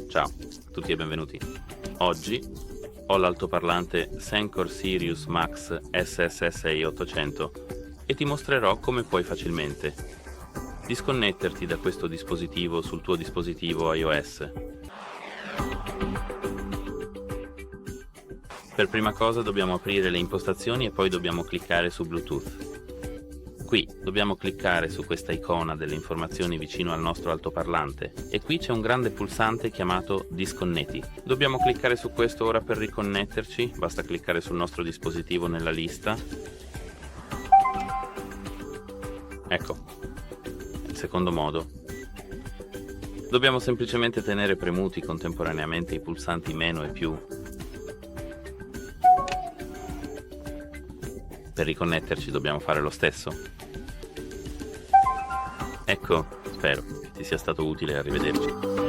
Ciao a tutti e benvenuti. Oggi ho l'altoparlante SENCOR Sirius Max SSS 800 e ti mostrerò come puoi facilmente disconnetterti da questo dispositivo sul tuo dispositivo iOS. Per prima cosa dobbiamo aprire le impostazioni e poi dobbiamo cliccare su Bluetooth. Qui dobbiamo cliccare su questa icona delle informazioni vicino al nostro altoparlante e qui c'è un grande pulsante chiamato Disconnetti. Dobbiamo cliccare su questo ora per riconnetterci, basta cliccare sul nostro dispositivo nella lista. Ecco, il secondo modo. Dobbiamo semplicemente tenere premuti contemporaneamente i pulsanti meno e più per riconnetterci dobbiamo fare lo stesso. Ecco, spero che ti sia stato utile, arrivederci.